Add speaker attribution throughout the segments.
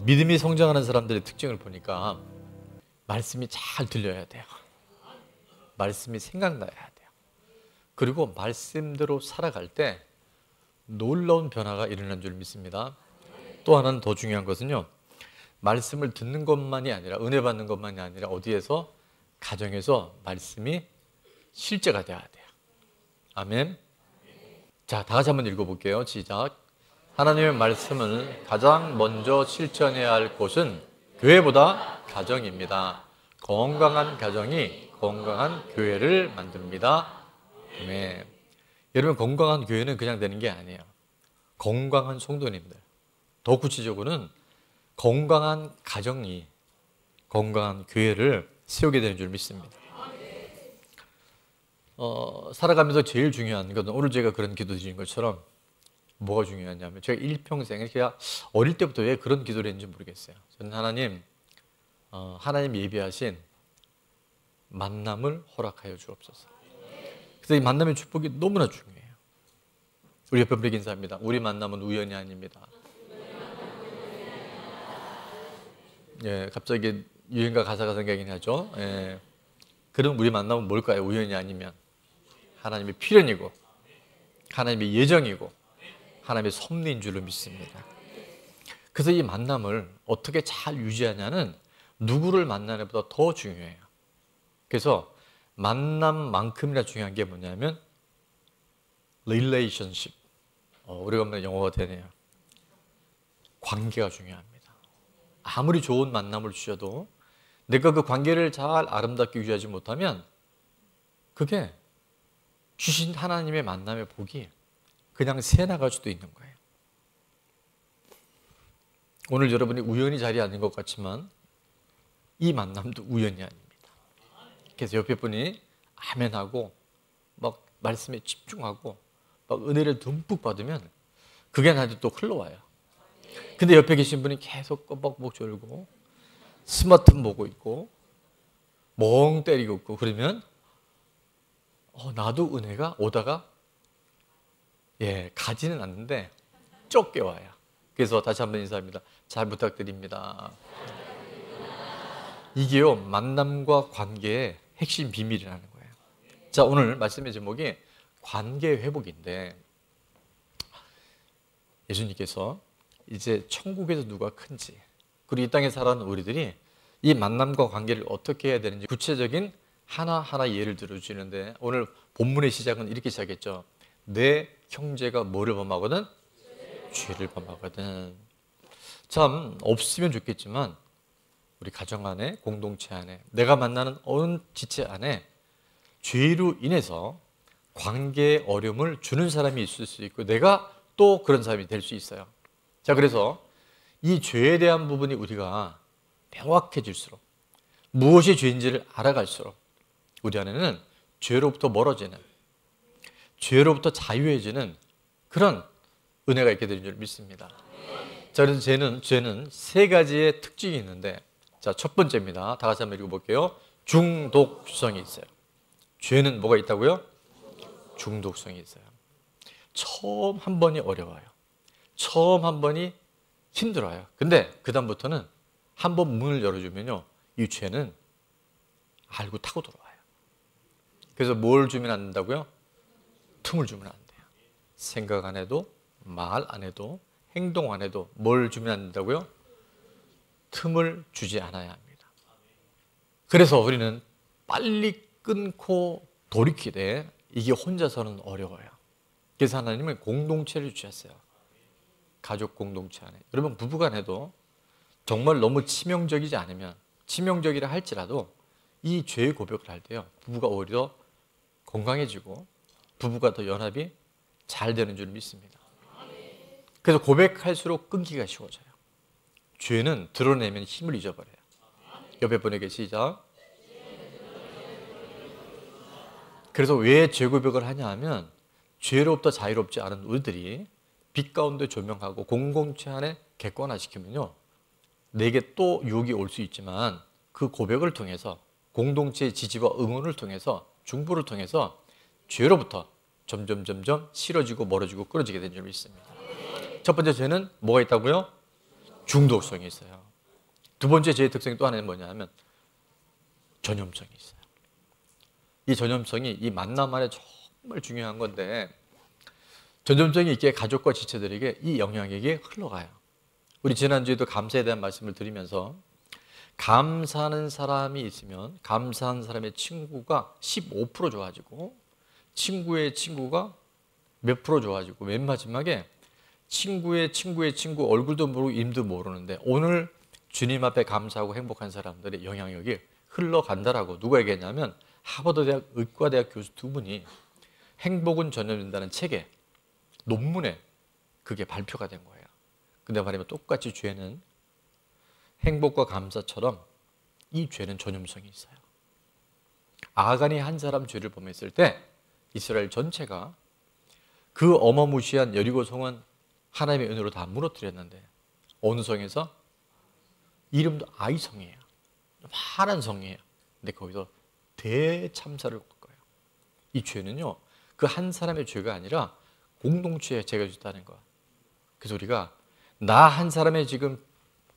Speaker 1: 믿음이 성장하는 사람들의 특징을 보니까 말씀이 잘 들려야 돼요. 말씀이 생각나야 돼요. 그리고 말씀대로 살아갈 때 놀라운 변화가 일어난 줄 믿습니다. 또 하나는 더 중요한 것은요, 말씀을 듣는 것만이 아니라, 은혜 받는 것만이 아니라 어디에서? 가정에서 말씀이 실제가 돼야 돼요. 아멘. 자, 다 같이 한번 읽어볼게요. 시작. 하나님의 말씀을 가장 먼저 실천해야 할 곳은 교회보다 가정입니다. 건강한 가정이 건강한 교회를 만듭니다. 아멘. 여러분, 건강한 교회는 그냥 되는 게 아니에요. 건강한 성도님들, 더 구체적으로는 건강한 가정이 건강한 교회를 세우게 되는 줄 믿습니다. 살아가면서 제일 중요한 것은, 오늘 제가 그런 기도 드린 것처럼 뭐가 중요하냐면, 제가 일평생, 제가 어릴 때부터 왜 그런 기도를 했는지 모르겠어요. 저는 하나님 예비하신 만남을 허락하여 주옵소서. 그래서 이 만남의 축복이 너무나 중요해요. 우리 옆에 분에게 인사합니다. 우리 만남은 우연이 아닙니다. 예, 갑자기 유행가 가사가 생각이 나죠. 예. 그럼 우리 만남은 뭘까요? 우연이 아니면 하나님의 필연이고, 하나님의 예정이고, 하나님의 섭리인 줄로 믿습니다. 그래서 이 만남을 어떻게 잘 유지하냐는 누구를 만나는 것보다 더 중요해요. 그래서 만남만큼이나 중요한 게 뭐냐면 relationship. 오래간만에 영어가 되네요. 관계가 중요합니다. 아무리 좋은 만남을 주셔도 내가 그 관계를 잘 아름답게 유지하지 못하면 그게 주신 하나님의 만남의 복이 그냥 새나갈 수도 있는 거예요. 오늘 여러분이 우연히 자리에 앉은 것 같지만 이 만남도 우연이 아닙니다. 그래서 옆에 분이 아멘하고 막 말씀에 집중하고 막 은혜를 듬뿍 받으면 그게 나한테 또 흘러와요. 근데 옆에 계신 분이 계속 꼬박꼬박 졸고 스마트폰 보고 있고 멍 때리고 있고 그러면 나도 은혜가 오다가 가지는 않는데 쫓겨 와요. 그래서 다시 한번 인사합니다. 잘 부탁드립니다. 이게요, 만남과 관계의 핵심 비밀이라는 거예요. 자, 오늘 말씀의 제목이 관계 회복인데, 예수님께서 이제 천국에서 누가 큰지, 그리고 이 땅에 살아가는 우리들이 이 만남과 관계를 어떻게 해야 되는지 구체적인 하나하나 예를 들어주시는데, 오늘 본문의 시작은 이렇게 시작했죠. 내 형제가 뭐를 범하거든? 죄를 범하거든. 참 없으면 좋겠지만 우리 가정 안에, 공동체 안에, 내가 만나는 어느 지체 안에 죄로 인해서 관계에 어려움을 주는 사람이 있을 수 있고, 내가 또 그런 사람이 될 수 있어요. 자, 그래서 이 죄에 대한 부분이 우리가 명확해질수록, 무엇이 죄인지를 알아갈수록 우리 안에는 죄로부터 멀어지는, 죄로부터 자유해지는 그런 은혜가 있게 되는 줄 믿습니다. 자, 그래서 죄는 세 가지의 특징이 있는데, 자, 첫 번째입니다. 다 같이 한번 읽어볼게요. 중독성이 있어요. 죄는 뭐가 있다고요? 중독성이 있어요. 처음 한 번이 어려워요. 처음 한 번이 힘들어요. 근데 그 다음부터는 한 번 문을 열어주면요, 이 죄는 알고 타고 들어와요. 그래서 뭘 주면 안 된다고요? 틈을 주면 안 돼요. 생각 안 해도, 말 안 해도, 행동 안 해도 뭘 주면 안 된다고요? 틈을 주지 않아야 합니다. 그래서 우리는 빨리 끊고 돌이키되 이게 혼자서는 어려워요. 그래서 하나님은 공동체를 주셨어요. 가족 공동체 안에. 여러분, 부부간에도 정말 너무 치명적이지 않으면, 치명적이라 할지라도 이 죄의 고백을 할 때요, 부부가 오히려 건강해지고 부부가 더 연합이 잘 되는 줄 믿습니다. 그래서 고백할수록 끊기가 쉬워져요. 죄는 드러내면 힘을 잊어버려요. 옆에 분에게 시작. 그래서 왜 죄 고백을 하냐 하면, 죄로부터 자유롭지 않은 우리들이 빛 가운데 조명하고 공동체 안에 객관화시키면요, 내게 또 유혹이 올 수 있지만 그 고백을 통해서, 공동체의 지지와 응원을 통해서, 중보를 통해서 죄로부터 점점 싫어지고 멀어지고 끊어지게 되는 줄 믿습니다. 첫 번째 죄는 뭐가 있다고요? 중독성이 있어요. 두 번째 제 특성이 또 하나는 뭐냐면 전염성이 있어요. 이 전염성이 이 만남 안에 정말 중요한 건데 전염성이 있기에 가족과 지체들에게 이 영향력이 흘러가요. 우리 지난주에도 감사에 대한 말씀을 드리면서 감사하는 사람이 있으면 감사하는 사람의 친구가 15% 좋아지고 친구의 친구가 몇 프로 좋아지고 맨 마지막에 친구의 친구 얼굴도 모르고 이름도 모르는데 오늘 주님 앞에 감사하고 행복한 사람들의 영향력이 흘러간다라고 누가 얘기했냐면 하버드 대학 의과대학 교수 두 분이 행복은 전염된다는 책에 논문에 그게 발표가 된 거예요. 근데 말하면 똑같이 죄는 행복과 감사처럼 이 죄는 전염성이 있어요. 아간이 한 사람 죄를 범했을 때 이스라엘 전체가 그 어마무시한 여리고 성은 하나님의 은혜로 다 무너뜨렸는데 어느 성에서? 이름도 아이 성이에요. 파란 성이에요. 근데 거기서 대참사를 겪어요. 이 죄는요, 그 한 사람의 죄가 아니라 공동체에 죄가 있다는 거야. 그래서 우리가 나 한 사람의 지금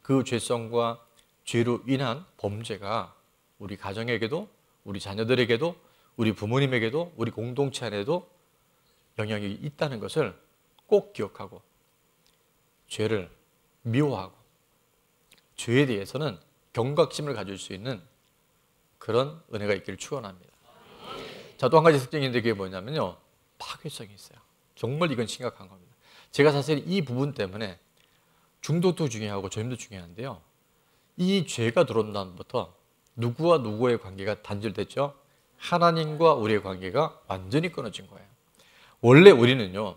Speaker 1: 그 죄성과 죄로 인한 범죄가 우리 가정에게도 우리 자녀들에게도 우리 부모님에게도 우리 공동체 안에도 영향이 있다는 것을 꼭 기억하고 죄를 미워하고 죄에 대해서는 경각심을 가질 수 있는 그런 은혜가 있기를 축원합니다. 자, 또 한 가지 특징인데 그게 뭐냐면요, 파괴성이 있어요. 정말 이건 심각한 겁니다. 제가 사실 이 부분 때문에 중독도 중요하고 전염도 중요한데요, 이 죄가 들어온 다음부터 누구와 누구의 관계가 단절됐죠? 하나님과 우리의 관계가 완전히 끊어진 거예요. 원래 우리는요,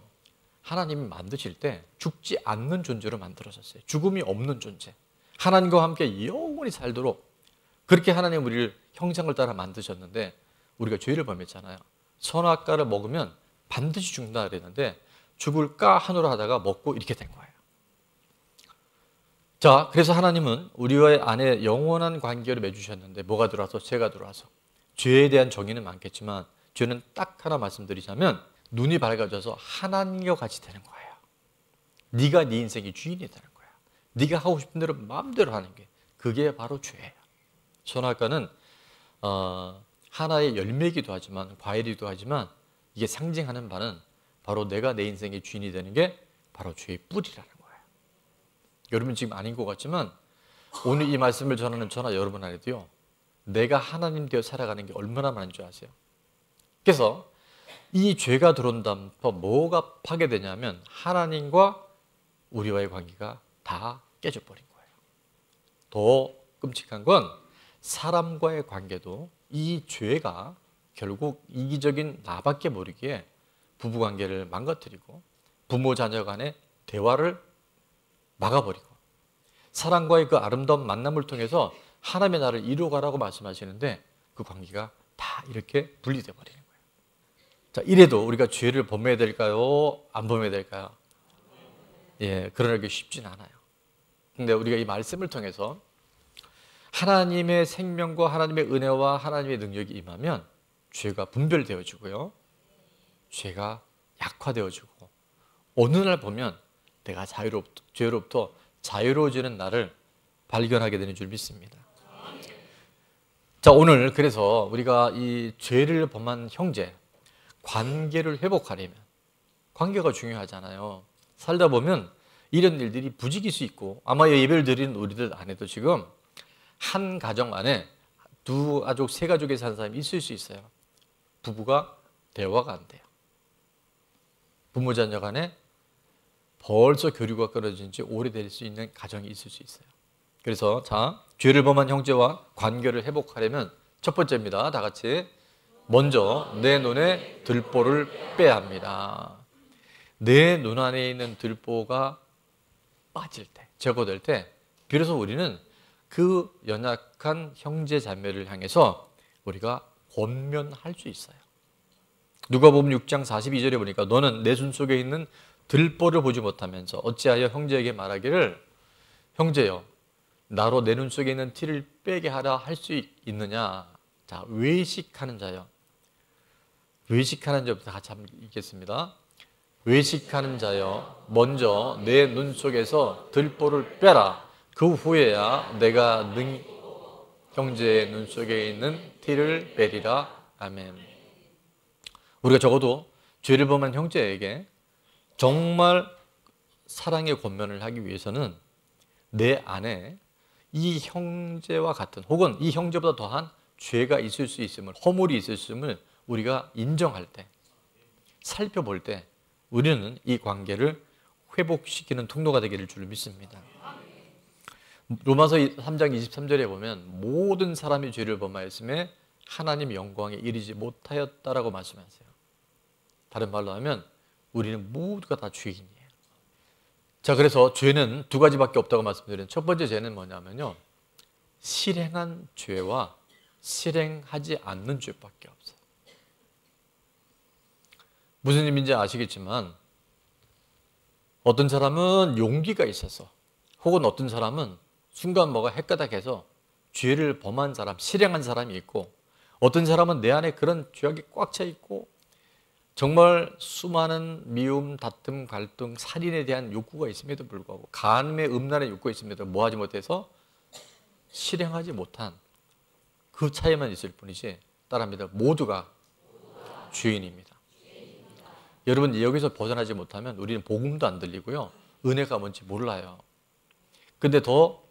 Speaker 1: 하나님이 만드실 때 죽지 않는 존재로 만들어졌어요. 죽음이 없는 존재. 하나님과 함께 영원히 살도록 그렇게 하나님 우리를 형상을 따라 만드셨는데 우리가 죄를 범했잖아요. 선악과를 먹으면 반드시 죽는다 그랬는데 죽을까 하노라 하다가 먹고 이렇게 된 거예요. 자, 그래서 하나님은 우리와 안에 영원한 관계를 맺으셨는데 뭐가 들어와서? 죄가 들어와서. 죄에 대한 정의는 많겠지만 죄는 딱 하나 말씀드리자면 눈이 밝아져서 하나님과 같이 되는 거예요. 네가 네 인생의 주인이 되는 거야. 네가 하고 싶은 대로 마음대로 하는 게 그게 바로 죄예요. 선악과는 하나의 열매이기도 하지만 과일이기도 하지만 이게 상징하는 바는 바로 내가 내 인생의 주인이 되는 게 바로 죄의 뿌리라는 거예요. 여러분 지금 아닌 것 같지만 오늘 이 말씀을 전하는 저나 여러분 안에도요, 내가 하나님 되어 살아가는 게 얼마나 많은 줄 아세요? 그래서 이 죄가 들어온 다음부터 뭐가 파괴되냐면 하나님과 우리와의 관계가 다 깨져버린 거예요. 더 끔찍한 건 사람과의 관계도 이 죄가 결국 이기적인 나밖에 모르기에 부부관계를 망가뜨리고 부모 자녀 간의 대화를 막아버리고 사람과의 그 아름다운 만남을 통해서 하나님의 나라를 이루어가라고 말씀하시는데 그 관계가 다 이렇게 분리돼 버리는 거예요. 자, 이래도 우리가 죄를 범해야 될까요? 안 범해야 될까요? 예, 그러기 쉽진 않아요. 근데 우리가 이 말씀을 통해서 하나님의 생명과 하나님의 은혜와 하나님의 능력이 임하면 죄가 분별되어지고요, 죄가 약화되어지고 어느 날 보면 내가 죄로부터 자유로워지는 날을 발견하게 되는 줄 믿습니다. 자, 오늘 그래서 우리가 이 죄를 범한 형제 관계를 회복하려면 관계가 중요하잖아요. 살다 보면 이런 일들이 부지길 수 있고 아마 예배를 드리는 우리들 안에도 지금 한 가정 안에 두 가족, 세 가족에 사는 사람이 있을 수 있어요. 부부가 대화가 안 돼요. 부모 자녀 간에 벌써 교류가 끊어진 지 오래될 수 있는 가정이 있을 수 있어요. 그래서 자, 죄를 범한 형제와 관계를 회복하려면 첫 번째입니다. 다 같이. 먼저 내 눈에 들보를 빼야 합니다. 내 눈 안에 있는 들보가 빠질 때, 제거될 때 비로소 우리는 그 연약한 형제 자매를 향해서 우리가 권면할 수 있어요. 누가복음 6장 42절에 보니까 너는 내 손 속에 있는 들보를 보지 못하면서 어찌하여 형제에게 말하기를 형제여 나로 내 눈 속에 있는 티를 빼게 하라 할 수 있느냐. 자, 외식하는 자요. 외식하는 자부터 같이 한번 읽겠습니다. 외식하는 자여 먼저 내 눈 속에서 들보를 빼라. 그 후에야 내가 형제의 눈 속에 있는 티를 빼리라. 아멘. 우리가 적어도 죄를 범한 형제에게 정말 사랑의 권면을 하기 위해서는 내 안에 이 형제와 같은 혹은 이 형제보다 더한 죄가 있을 수 있음을, 허물이 있을 수 있음을 우리가 인정할 때, 살펴볼 때 우리는 이 관계를 회복시키는 통로가 되기를 주를 믿습니다. 로마서 3장 23절에 보면 모든 사람이 죄를 범하였음에 하나님 영광에 이르지 못하였다라고 말씀하세요. 다른 말로 하면 우리는 모두가 다 죄인이에요. 자, 그래서 죄는 두 가지밖에 없다고 말씀드린 첫 번째 죄는 뭐냐면요, 실행한 죄와 실행하지 않는 죄밖에 없어요. 무슨 의미인지 아시겠지만 어떤 사람은 용기가 있어서 혹은 어떤 사람은 순간 뭐가 헷가닥해서 죄를 범한 사람, 실행한 사람이 있고 어떤 사람은 내 안에 그런 죄악이 꽉 차 있고 정말 수많은 미움, 다툼, 갈등, 살인에 대한 욕구가 있음에도 불구하고 간음의 음란의 욕구가 있음에도 뭐하지 못해서 실행하지 못한 그 차이만 있을 뿐이지 따라합니다. 모두가 죄인입니다. 여러분 여기서 벗어나지 못하면 우리는 복음도 안 들리고요, 은혜가 뭔지 몰라요. 근데 또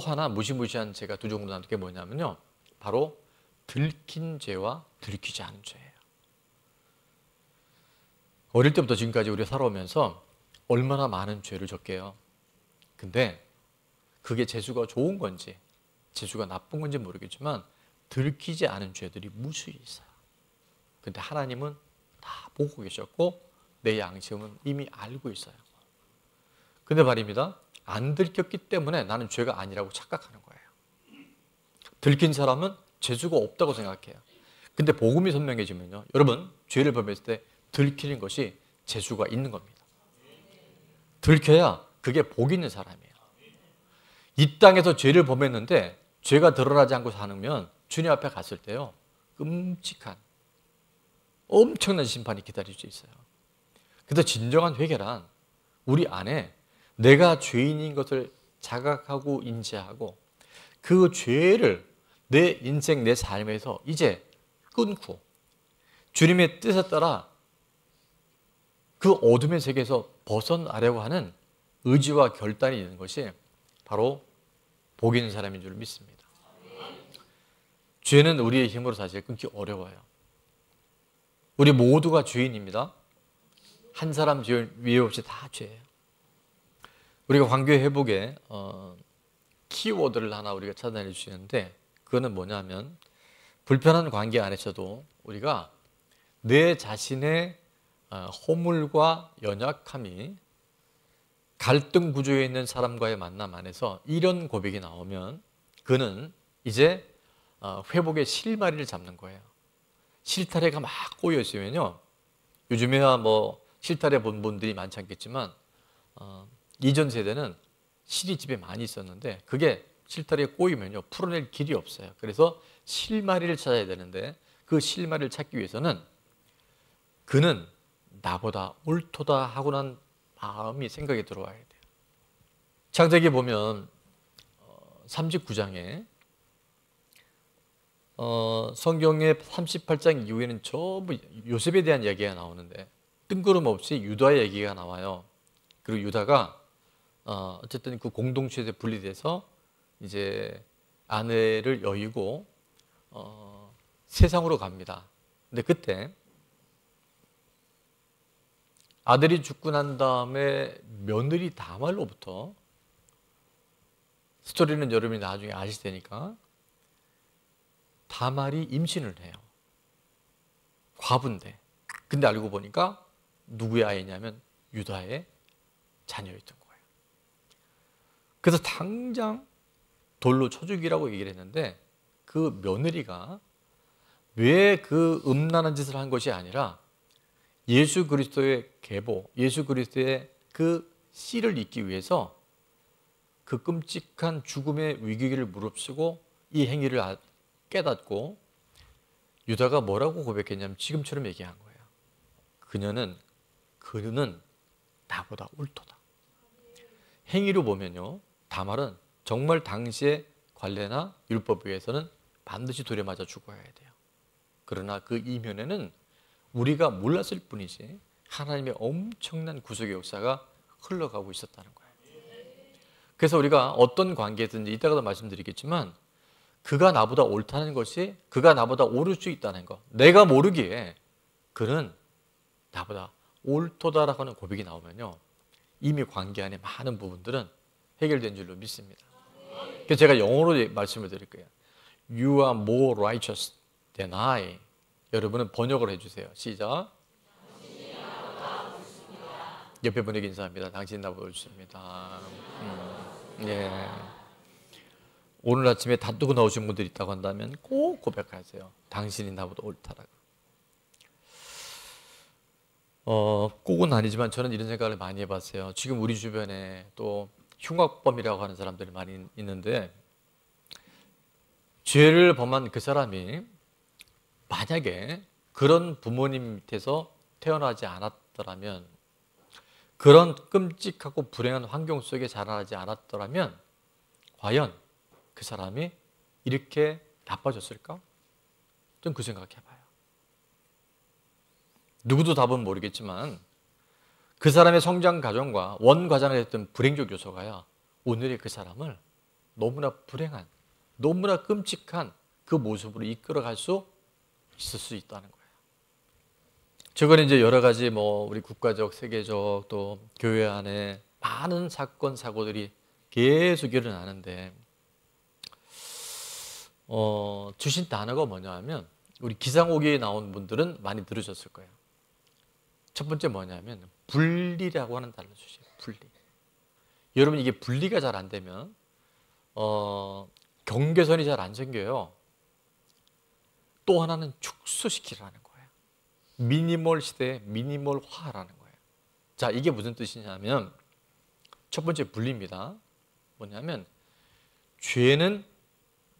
Speaker 1: 하나 무시무시한 죄가 두 종류 나누는 게 뭐냐면요, 바로 들킨 죄와 들키지 않은 죄예요. 어릴 때부터 지금까지 우리가 살아오면서 얼마나 많은 죄를 졌게요. 근데 그게 재수가 좋은 건지 재수가 나쁜 건지 모르겠지만 들키지 않은 죄들이 무수히 있어요. 근데 하나님은 다 보고 계셨고 내 양심은 이미 알고 있어요. 근데 말입니다, 안 들켰기 때문에 나는 죄가 아니라고 착각하는 거예요. 들킨 사람은 재수가 없다고 생각해요. 근데 복음이 선명해지면요, 여러분 죄를 범했을 때 들키는 것이 재수가 있는 겁니다. 들켜야 그게 복 있는 사람이에요. 이 땅에서 죄를 범했는데 죄가 드러나지 않고 사는 주님 앞에 갔을 때요, 끔찍한 엄청난 심판이 기다릴 수 있어요. 그래서 진정한 회개란 우리 안에 내가 죄인인 것을 자각하고 인지하고 그 죄를 내 인생, 내 삶에서 이제 끊고 주님의 뜻에 따라 그 어둠의 세계에서 벗어나려고 하는 의지와 결단이 있는 것이 바로 복 있는 사람인 줄 믿습니다. 죄는 우리의 힘으로 사실 끊기 어려워요. 우리 모두가 죄인입니다. 한 사람 죄 위에 없이 다 죄예요. 우리가 관계 회복에 키워드를 하나 우리가 찾아내 주시는데 그거는 뭐냐면 불편한 관계 안에서도 우리가 내 자신의 허물과 연약함이 갈등 구조에 있는 사람과의 만남 안에서 이런 고백이 나오면 그는 이제 회복의 실마리를 잡는 거예요. 실타래가 막 꼬여 있으면요, 요즘에야 뭐 실타래 본 분들이 많지 않겠지만 이전 세대는 실이 집에 많이 있었는데 그게 실타래에 꼬이면요 풀어낼 길이 없어요. 그래서 실마리를 찾아야 되는데 그 실마리를 찾기 위해서는 그는 나보다 옳도다 하고 난 마음이 생각이 들어와야 돼요. 창세기 보면 39장에 성경의 38장 이후에는 전부 요셉에 대한 얘기가 나오는데 뜬구름없이 유다의 얘기가 나와요. 그리고 유다가 어쨌든 그 공동체에서 분리돼서 이제 아내를 여의고 세상으로 갑니다. 근데 그때 아들이 죽고 난 다음에 며느리 다말로부터, 스토리는 여러분이 나중에 아실 테니까, 다말이 임신을 해요. 과부인데. 근데 알고 보니까 누구의 아이냐면 유다의 자녀였던 거예요. 그래서 당장 돌로 쳐 죽이라고 얘기를 했는데 그 며느리가 왜 그 음란한 짓을 한 것이 아니라 예수 그리스도의 계보, 예수 그리스도의 그 씨를 잇기 위해서 그 끔찍한 죽음의 위기를 무릅쓰고 이 행위를 깨닫고 유다가 뭐라고 고백했냐면 지금처럼 얘기한 거예요. 그녀는 그는 나보다 옳도다. 행위로 보면요, 다말은 정말 당시의 관례나 율법에 의해서는 반드시 돌에 맞아 죽어야 돼요. 그러나 그 이면에는 우리가 몰랐을 뿐이지 하나님의 엄청난 구속의 역사가 흘러가고 있었다는 거예요. 그래서 우리가 어떤 관계든지 이따가도 말씀드리겠지만 그가 나보다 옳다는 것이 그가 나보다 옳을 수 있다는 것, 내가 모르기에 그는 나보다 옳도다라고 하는 고백이 나오면요, 이미 관계 안에 많은 부분들은 해결된 줄로 믿습니다. 그래서 제가 영어로 말씀을 드릴 거예요. You are more righteous than I. 여러분은 번역을 해주세요. 시작. 옆에 분에게 인사합니다. 당신이 나보다 옳습니다. 예. 오늘 아침에 다투고 나오신 분들이 있다고 한다면 꼭 고백하세요. 당신이 나보다 옳다라고. 꼭은 아니지만 저는 이런 생각을 많이 해봤어요. 지금 우리 주변에 또 흉악범이라고 하는 사람들이 많이 있는데, 죄를 범한 그 사람이 만약에 그런 부모님 밑에서 태어나지 않았더라면, 그런 끔찍하고 불행한 환경 속에 자라나지 않았더라면 과연 그 사람이 이렇게 나빠졌을까? 좀 그 생각해봐요. 누구도 답은 모르겠지만 그 사람의 성장 과정과 원 과정에 했던 불행적 요소가요, 오늘의 그 사람을 너무나 불행한, 너무나 끔찍한 그 모습으로 이끌어갈 수 있을 수 있다는 거예요. 최근에 이제 여러 가지 우리 국가적, 세계적 또 교회 안에 많은 사건, 사고들이 계속 일어나는데, 주신 단어가 뭐냐 하면, 우리 기상오기에 나온 분들은 많이 들으셨을 거예요. 첫 번째 뭐냐면 분리라고 하는 단어를 주세요. 분리. 여러분, 이게 분리가 잘 안 되면 경계선이 잘 안 생겨요. 또 하나는 축소시키라는 거예요. 미니멀 시대에 미니멀화라는 거예요. 자, 이게 무슨 뜻이냐면 첫 번째 분리입니다. 뭐냐면 죄는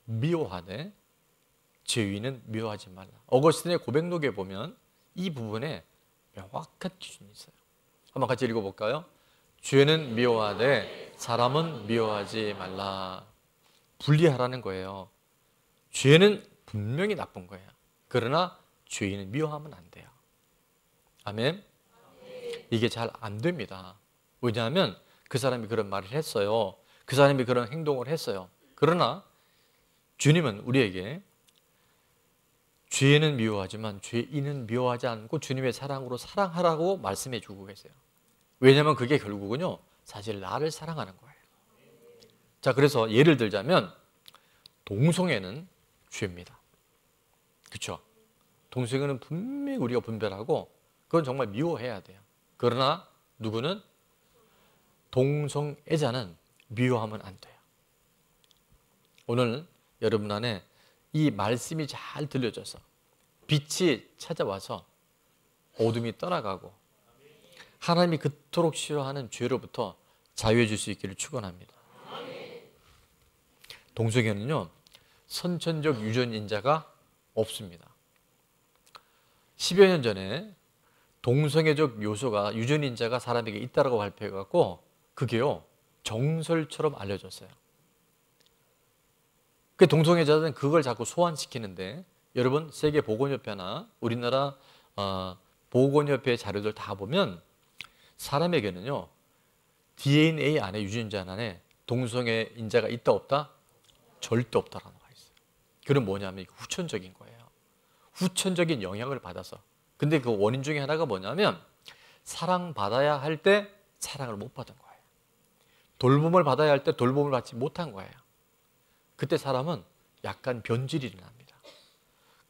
Speaker 1: 미워하되 죄인은 미워하지 말라. 어거스틴의 고백록에 보면 이 부분에 명확한 기준이 있어요. 한번 같이 읽어볼까요? 죄는 미워하되 사람은 미워하지 말라. 분리하라는 거예요. 죄는 분명히 나쁜 거예요. 그러나 죄인은 미워하면 안 돼요. 아멘? 이게 잘 안 됩니다. 왜냐하면 그 사람이 그런 말을 했어요. 그 사람이 그런 행동을 했어요. 그러나 주님은 우리에게 죄는 미워하지만 죄인은 미워하지 않고 주님의 사랑으로 사랑하라고 말씀해 주고 계세요. 왜냐하면 그게 결국은요, 사실 나를 사랑하는 거예요. 자, 그래서 예를 들자면 동성애는 죄입니다. 그렇죠? 동성애는 분명히 우리가 분별하고 그건 정말 미워해야 돼요. 그러나 누구는 동성애자는 미워하면 안 돼요. 오늘 여러분 안에 이 말씀이 잘 들려져서 빛이 찾아와서 어둠이 떠나가고 하나님이 그토록 싫어하는 죄로부터 자유해 줄 수 있기를 축원합니다. 동성애는요, 선천적 유전인자가 없습니다. 10여 년 전에 동성애적 요소가 유전인자가 사람에게 있다라고 발표해갖고 그게요, 정설처럼 알려졌어요. 그 동성애자들은 그걸 자꾸 소환시키는데, 여러분 세계보건협회나 우리나라 보건협회 자료들 다 보면 사람에게는요, DNA 안에, 유전자 안에 동성애 인자가 있다 없다? 절대 없다라는 거 있어요. 그건 뭐냐면 후천적인 거예요. 후천적인 영향을 받아서. 근데 그 원인 중에 하나가 뭐냐면 사랑받아야 할 때 사랑을 못 받은 거예요. 돌봄을 받아야 할 때 돌봄을 받지 못한 거예요. 그때 사람은 약간 변질이 일어납니다.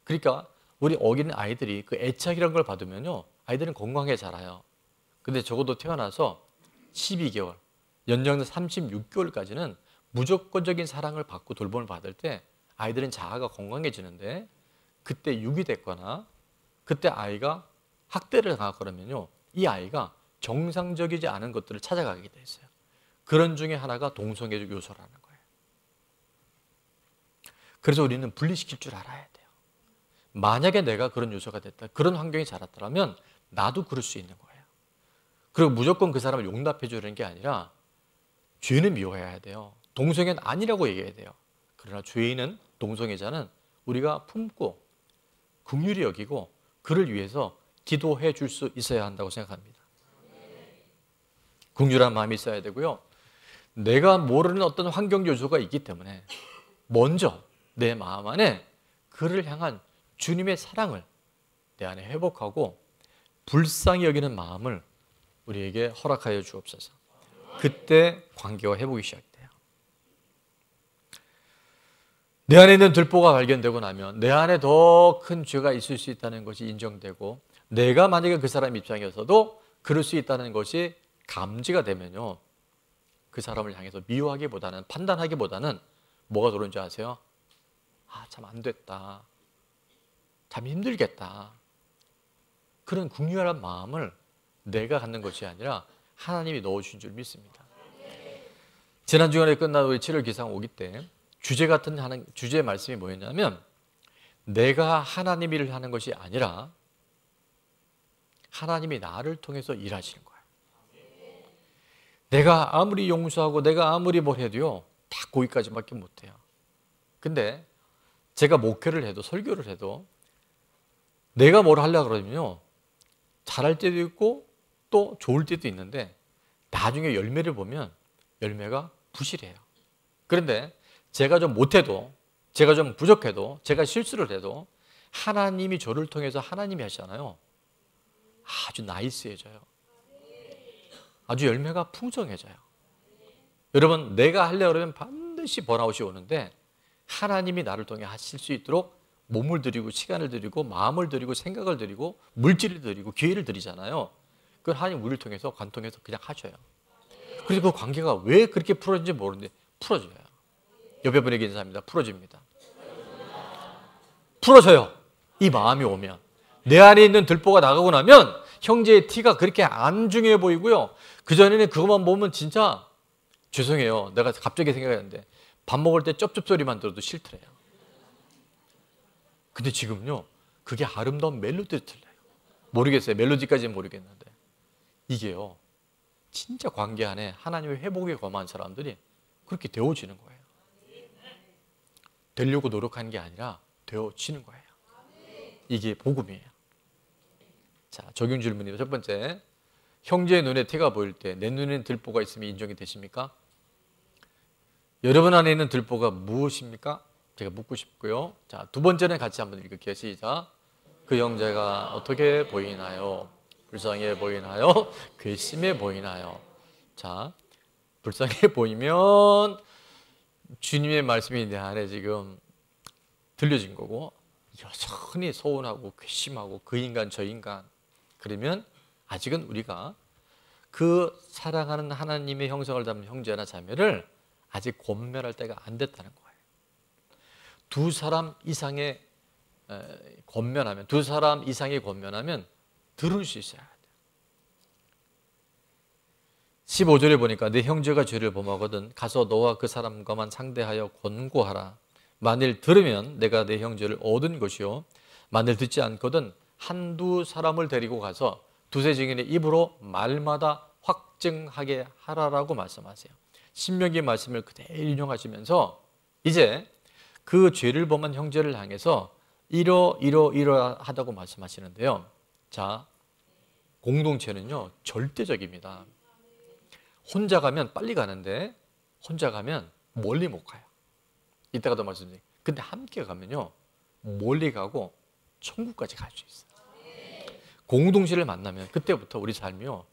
Speaker 1: 그러니까 우리 어린 아이들이 그 애착이라는 걸 받으면요, 아이들은 건강하게 자라요. 근데 적어도 태어나서 12개월, 연령 36개월까지는 무조건적인 사랑을 받고 돌봄을 받을 때 아이들은 자아가 건강해지는데, 그때 유기됐거나 그때 아이가 학대를 당하고 그러면요, 이 아이가 정상적이지 않은 것들을 찾아가게 돼 있어요. 그런 중에 하나가 동성애적 요소라는 거예요. 그래서 우리는 분리시킬 줄 알아야 돼요. 만약에 내가 그런 요소가 됐다, 그런 환경에 자랐더라면 나도 그럴 수 있는 거예요. 그리고 무조건 그 사람을 용납해 주는 게 아니라 죄는 미워해야 돼요. 동성애는 아니라고 얘기해야 돼요. 그러나 죄인은, 동성애자는 우리가 품고 긍휼히 여기고 그를 위해서 기도해 줄 수 있어야 한다고 생각합니다. 긍휼한 마음이 있어야 되고요. 내가 모르는 어떤 환경 요소가 있기 때문에 먼저 내 마음 안에 그를 향한 주님의 사랑을 내 안에 회복하고 불쌍히 여기는 마음을 우리에게 허락하여 주옵소서. 그때 관계가 회복이 시작돼요. 내 안에 있는 들보가 발견되고 나면 내 안에 더 큰 죄가 있을 수 있다는 것이 인정되고, 내가 만약에 그 사람 입장에서도 그럴 수 있다는 것이 감지가 되면요, 그 사람을 향해서 미워하기보다는, 판단하기보다는 뭐가 들어오는지 아세요? 아, 참 안 됐다, 참 힘들겠다, 그런 긍휼한 마음을 내가 갖는 것이 아니라 하나님이 넣어주신 줄 믿습니다. 지난 주간에 끝나고 우리 7월 기상 오기 때 주제 말씀이 뭐였냐면, 내가 하나님 일을 하는 것이 아니라 하나님이 나를 통해서 일하시는 거예요. 내가 아무리 용서하고 내가 아무리 뭘 해도요, 다 거기까지밖에 못해요. 근데 제가 목회를 해도 설교를 해도 내가 뭘 하려고 그러면요, 잘할 때도 있고 또 좋을 때도 있는데 나중에 열매를 보면 열매가 부실해요. 그런데 제가 좀 못해도, 제가 좀 부족해도, 제가 실수를 해도 하나님이 저를 통해서 하나님이 하시잖아요. 아주 나이스해져요. 아주 열매가 풍성해져요. 여러분, 내가 하려고 그러면 반드시 번아웃이 오는데 하나님이 나를 통해 하실 수 있도록 몸을 들이고 시간을 들이고 마음을 들이고 생각을 들이고 물질을 들이고 기회를 들이잖아요. 그걸 하나님 우리를 통해서 관통해서 그냥 하셔요. 그래서 그 관계가 왜 그렇게 풀어진지 모르는데 풀어져요. 옆에 분에게 인사합니다. 풀어집니다. 풀어져요. 이 마음이 오면. 내 안에 있는 들보가 나가고 나면 형제의 티가 그렇게 안 중요해 보이고요. 그전에는 그것만 보면 진짜 죄송해요. 내가 갑자기 생각했는데 밥 먹을 때 쩝쩝 소리만 들어도 싫더래요. 근데 지금요, 그게 아름다운 멜로디를 들려요. 모르겠어요. 멜로디까지는 모르겠는데 이게요, 진짜 관계 안에 하나님의 회복에 검한 사람들이 그렇게 되어지는 거예요. 되려고 노력하는 게 아니라 되어지는 거예요. 이게 복음이에요. 자, 적용 질문이요. 첫 번째, 형제의 눈에 티가 보일 때 내 눈에는 들보가 있으면 인정이 되십니까? 여러분 안에 있는 들보가 무엇입니까? 제가 묻고 싶고요. 자, 두 번째는 같이 한번 읽을게요. 시작. 그 형제가 어떻게 보이나요? 불쌍해 보이나요? 괘씸해 보이나요? 자, 불쌍해 보이면 주님의 말씀이 내 안에 지금 들려진 거고, 여전히 서운하고 괘씸하고 그 인간 저 인간, 그러면 아직은 우리가 그 사랑하는 하나님의 형성을 담은 형제나 자매를 아직 권면할 때가 안 됐다는 거예요. 두 사람 이상의 권면하면, 두 사람 이상이 권면하면 들을 수 있어야 돼요. 15절에 보니까 내 형제가 죄를 범하거든 가서 너와 그 사람과만 상대하여 권고하라. 만일 들으면 내가 내 형제를 얻은 것이요, 만일 듣지 않거든 한두 사람을 데리고 가서 두세 증인의 입으로 말마다 확증하게 하라라고 말씀하세요. 신명기 말씀을 그대로 인용하시면서 이제 그 죄를 범한 형제를 향해서 이러하다고 말씀하시는데요. 자, 공동체는요 절대적입니다. 혼자 가면 빨리 가는데 혼자 가면 멀리 못 가요. 이따가도 말씀드릴게요. 근데 함께 가면요 멀리 가고 천국까지 갈 수 있어요. 공동체를 만나면 그때부터 우리 삶이요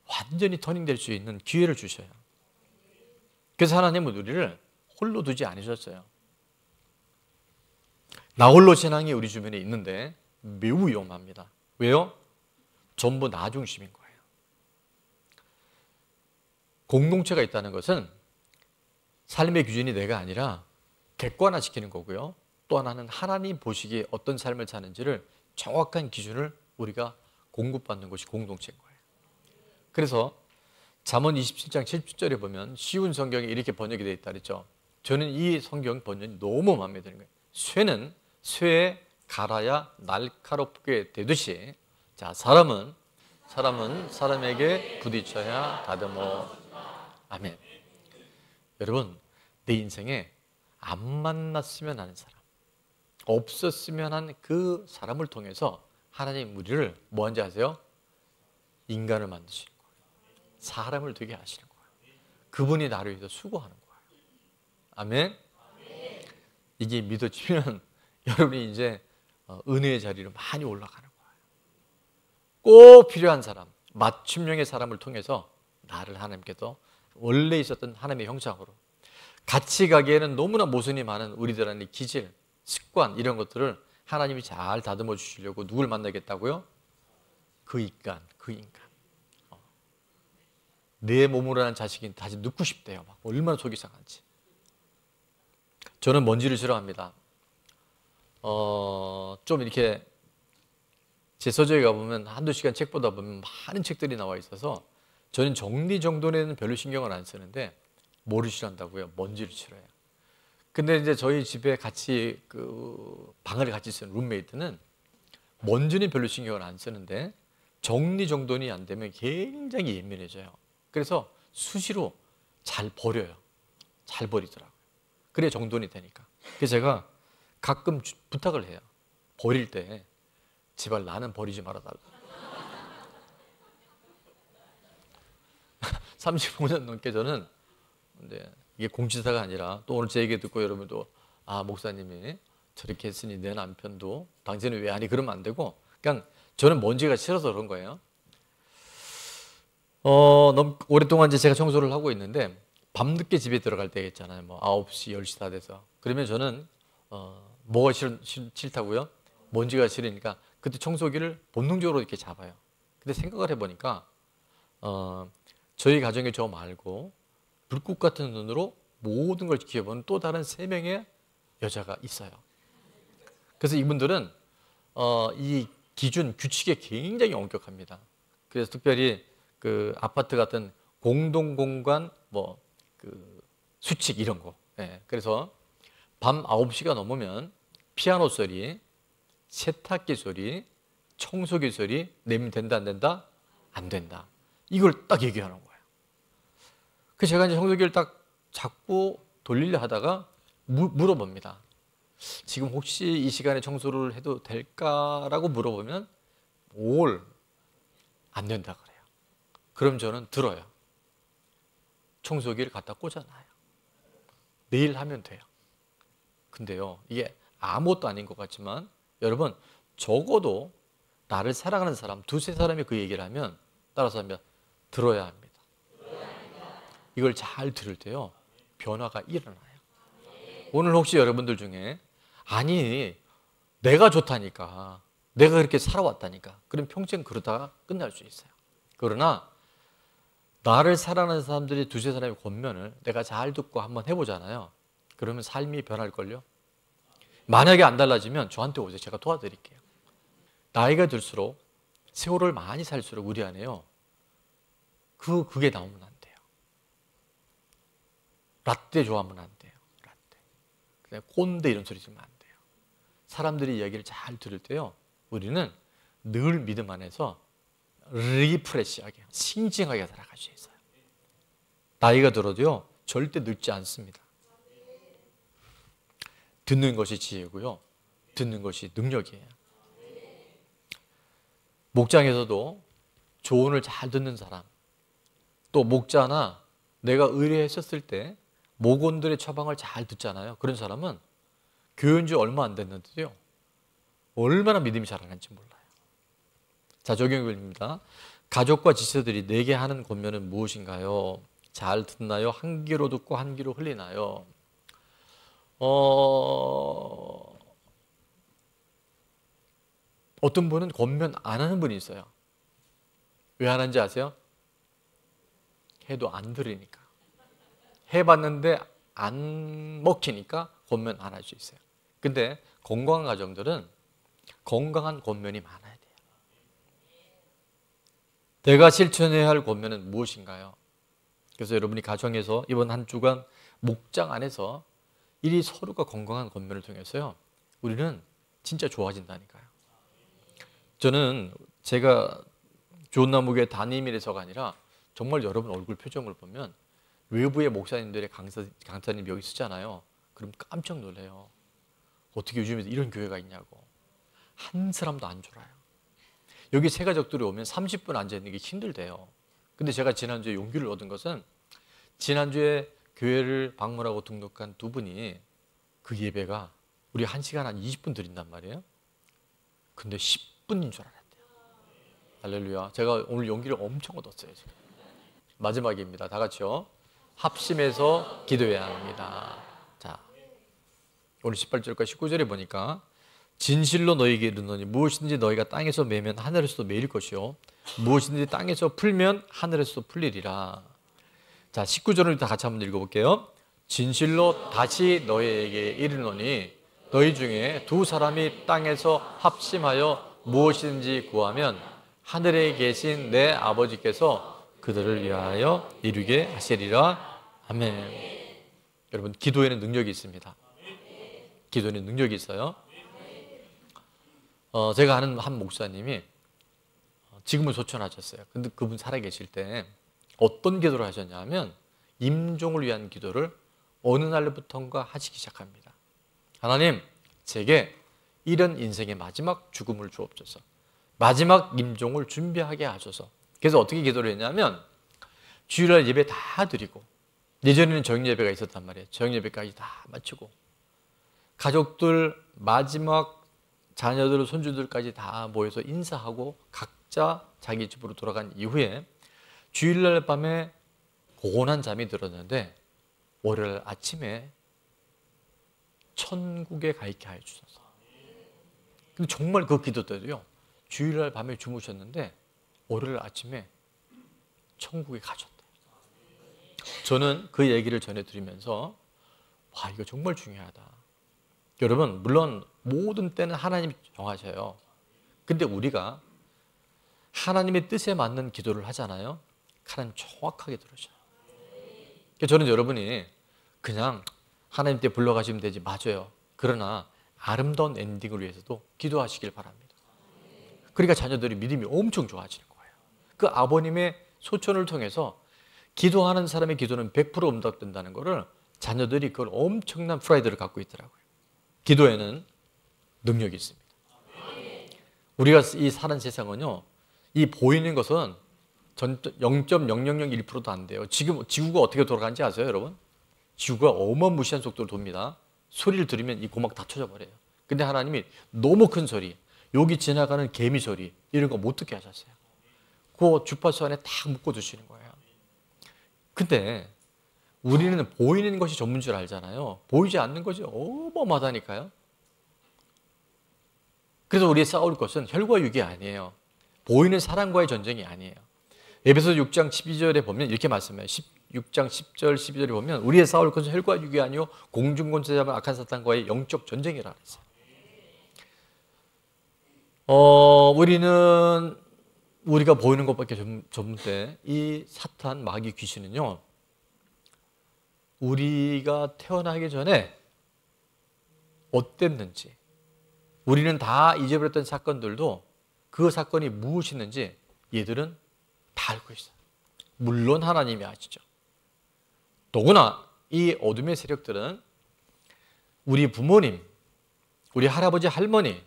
Speaker 1: 완전히 터닝될 수 있는 기회를 주셔요. 그래서 하나님은 우리를 홀로 두지 않으셨어요. 나 홀로 신앙이 우리 주변에 있는데 매우 위험합니다. 왜요? 전부 나 중심인 거예요. 공동체가 있다는 것은 삶의 기준이 내가 아니라 객관화시키는 거고요. 또 하나는 하나님 보시기에 어떤 삶을 사는지를 정확한 기준을 우리가 공급받는 것이 공동체인 거예요. 그래서 잠언 27장 7절에 보면 쉬운 성경이 이렇게 번역이 되어 있다 그랬죠. 저는 이 성경 번역이 너무 마음에 드는 거예요. 쇠는 쇠에 갈아야 날카롭게 되듯이, 자, 사람은 사람은 사람에게 부딪혀야 다듬어. 아멘. 여러분, 내 인생에 안 만났으면 하는 사람, 없었으면 하는 그 사람을 통해서 하나님 우리를 뭐 한지 아세요? 인간을 만드시는 거예요. 사람을 되게 하시는 거예요. 그분이 나를 위해서 수고하는 거예요. 아멘. 이게 믿어지면 여러분이 이제 은혜의 자리로 많이 올라가는 거예요. 꼭 필요한 사람, 맞춤형의 사람을 통해서 나를 하나님께서 원래 있었던 하나님의 형상으로 같이 가기에는 너무나 모순이 많은 우리들의 기질, 습관 이런 것들을 하나님이 잘 다듬어 주시려고 누굴 만나겠다고요? 그 인간. 내 몸으로 하는 자식이 다시 눕고 싶대요. 막 얼마나 속이 상한지. 저는 먼지를 싫어합니다. 좀 이렇게 제 서적에 가보면 한두 시간 책 보다 보면 많은 책들이 나와 있어서 저는 정리정돈에는 별로 신경을 안 쓰는데 뭐를 싫어한다고요? 먼지를 싫어해요. 근데 이제 저희 집에 같이 방을 같이 쓰는 룸메이트는 먼지는 별로 신경을 안 쓰는데 정리정돈이 안 되면 굉장히 예민해져요. 그래서 수시로 잘 버려요. 잘 버리더라고요. 그래야 정돈이 되니까. 그래서 제가 가끔 부탁을 해요. 버릴 때 제발 나는 버리지 말아달라. 35년 넘게 저는 이게 공지사가 아니라 또 오늘 제 얘기 듣고 여러분도 목사님이 저렇게 했으니 내 남편도 당신은 왜 하니 그러면 안 되고 그냥 저는 먼지가 싫어서 그런 거예요. 너무 오랫동안 이제 제가 청소를 하고 있는데 밤늦게 집에 들어갈 때 있잖아요. 뭐 9시, 10시 다 돼서. 그러면 저는 뭐가 싫다고요? 먼지가 싫으니까 그때 청소기를 본능적으로 이렇게 잡아요. 근데 생각을 해보니까 저희 가정에 저 말고 불꽃 같은 눈으로 모든 걸 지켜보는 또 다른 3명의 여자가 있어요. 그래서 이분들은 이 기준, 규칙에 굉장히 엄격합니다. 그래서 특별히 그 아파트 같은 공동공간 수칙 이런 거. 그래서 밤 9시가 넘으면 피아노 소리, 세탁기 소리, 청소기 소리 내면 된다 안 된다? 안 된다. 이걸 딱 얘기하는 거예요. 그래서 제가 이제 청소기를 딱 잡고 돌리려 하다가 물어봅니다. 지금 혹시 이 시간에 청소를 해도 될까라고 물어보면 안 된다 그래요. 그럼 저는 들어요. 청소기를 갖다 꽂아놔요. 내일 하면 돼요. 근데요, 이게 아무것도 아닌 것 같지만 여러분 적어도 나를 사랑하는 사람, 두세 사람이 그 얘기를 하면 따라서 하면 들어야 합니다. 이걸 잘 들을 때요, 변화가 일어나요. 오늘 혹시 여러분들 중에 아니 내가 좋다니까, 내가 그렇게 살아왔다니까, 그럼 평생 그러다가 끝날 수 있어요. 그러나 나를 사랑하는 사람들이 두세 사람의 권면을 내가 잘 듣고 한번 해보잖아요. 그러면 삶이 변할걸요. 만약에 안 달라지면 저한테 오세요. 제가 도와드릴게요. 나이가 들수록 세월을 많이 살수록 우리 안에요, 그게 나오면 안 돼요. 라떼 좋아하면 안 돼요. 라떼. 그냥 꼰대 이런 소리 들으면 안 돼요. 사람들이 이야기를 잘 들을 때요, 우리는 늘 믿음 안에서 리프레시하게, 싱싱하게 살아갈 수 있어요. 나이가 들어도요, 절대 늙지 않습니다. 듣는 것이 지혜고요, 듣는 것이 능력이에요. 목장에서도 조언을 잘 듣는 사람, 또 목자나 내가 의뢰했었을 때 목원들의 처방을 잘 듣잖아요. 그런 사람은 교회인 지 얼마 안 됐는데요, 얼마나 믿음이 자라는지 몰라요. 자, 적용입니다. 가족과 지체들이 내게 하는 권면은 무엇인가요? 잘 듣나요? 한 귀로 듣고 한 귀로 흘리나요? 어떤 분은 권면 안 하는 분이 있어요. 왜 안 하는지 아세요? 해도 안 들으니까. 해봤는데 안 먹히니까 권면 안 할 수 있어요. 근데 건강한 가정들은 건강한 권면이 많아야 돼요. 내가 실천해야 할 권면은 무엇인가요? 그래서 여러분이 가정에서 이번 한 주간 목장 안에서 이리 서로가 건강한 권면을 통해서요, 우리는 진짜 좋아진다니까요. 저는 제가 좋은 나무교회 담임이라서가 아니라 정말 여러분 얼굴 표정을 보면 외부의 목사님들의 강사님 여기 쓰잖아요. 그럼 깜짝 놀래요. 어떻게 요즘에 이런 교회가 있냐고. 한 사람도 안 졸아요. 여기 새 가족들이 오면 30분 앉아있는 게 힘들대요. 근데 제가 지난주에 용기를 얻은 것은 지난주에 교회를 방문하고 등록한 두 분이 그 예배가 우리 1시간 한 20분 드린단 말이에요. 근데 10분인 줄 알았대요. 할렐루야. 제가 오늘 용기를 엄청 얻었어요. 지금. 마지막입니다. 다 같이요. 합심해서 기도해야 합니다. 자, 오늘 18절과 19절에 보니까 진실로 너희에게 이르노니 무엇이든지 너희가 땅에서 매면 하늘에서도 매일 것이요 무엇이든지 땅에서 풀면 하늘에서도 풀리리라. 자, 19절을 다 같이 한번 읽어볼게요. 진실로 다시 너희에게 이르노니 너희 중에 두 사람이 땅에서 합심하여 무엇이든지 구하면 하늘에 계신 내 아버지께서 그들을 위하여 이루게 하시리라. 아멘. 여러분, 기도에는 능력이 있습니다. 기도에는 능력이 있어요. 제가 아는 한 목사님이 지금은 소천하셨어요. 근데 그분 살아계실 때 어떤 기도를 하셨냐면 임종을 위한 기도를 어느 날부터인가 하시기 시작합니다. 하나님, 제게 이런 인생의 마지막 죽음을 주옵소서. 마지막 임종을 준비하게 하소서. 그래서 어떻게 기도를 했냐면 주일날 예배 다 드리고, 예전에는 저녁 예배가 있었단 말이에요. 저녁 예배까지 다 마치고 가족들 마지막 자녀들, 손주들까지 다 모여서 인사하고 각자 자기 집으로 돌아간 이후에 주일날 밤에 고온한 잠이 들었는데 월요일 아침에 천국에 가 있게 하여 주소서. 근데 정말 그 기도 때도요, 주일날 밤에 주무셨는데 월요일 아침에 천국에 가셨대요. 저는 그 얘기를 전해드리면서 와, 이거 정말 중요하다. 여러분, 물론 모든 때는 하나님이 정하셔요. 근데 우리가 하나님의 뜻에 맞는 기도를 하잖아요. 하나님 정확하게 들으셔요. 저는 여러분이 그냥 하나님 때 불러가시면 되지, 맞아요. 그러나 아름다운 엔딩을 위해서도 기도하시길 바랍니다. 그러니까 자녀들이 믿음이 엄청 좋아지는 거예요. 그 아버님의 소천을 통해서 기도하는 사람의 기도는 100% 응답된다는 것을 자녀들이 그걸 엄청난 프라이드를 갖고 있더라고요. 기도에는 능력이 있습니다. 우리가 이 사는 세상은요, 이 보이는 것은 0.0001%도 안 돼요. 지금 지구가 어떻게 돌아가는지 아세요, 여러분? 지구가 어마무시한 속도로 돕니다. 소리를 들으면 이 고막 다 터져버려요. 근데 하나님이 너무 큰 소리, 여기 지나가는 개미 소리, 이런 거 못 듣게 하셨어요. 그 주파수 안에 딱 묶어 두시는 거예요. 근데 우리는 보이는 것이 전부인 줄 알잖아요. 보이지 않는 것이 어마어마하다니까요. 그래서 우리 싸울 것은 혈과 육이 아니에요. 보이는 사람과의 전쟁이 아니에요. 에베소서 6장 12절에 보면 이렇게 말씀해요. 6장 10절 12절에 보면 우리의 싸울 것은 혈과 육이 아니요 공중권세 잡은 악한 사탄과의 영적 전쟁이라 그랬어요. 우리가 보이는 것밖에 전문데 이 사탄, 마귀, 귀신은요, 우리가 태어나기 전에 어땠는지, 우리는 다 잊어버렸던 사건들도 그 사건이 무엇이었는지 얘들은 다 알고 있어요. 물론 하나님이 아시죠. 더구나 이 어둠의 세력들은 우리 부모님, 우리 할아버지, 할머니,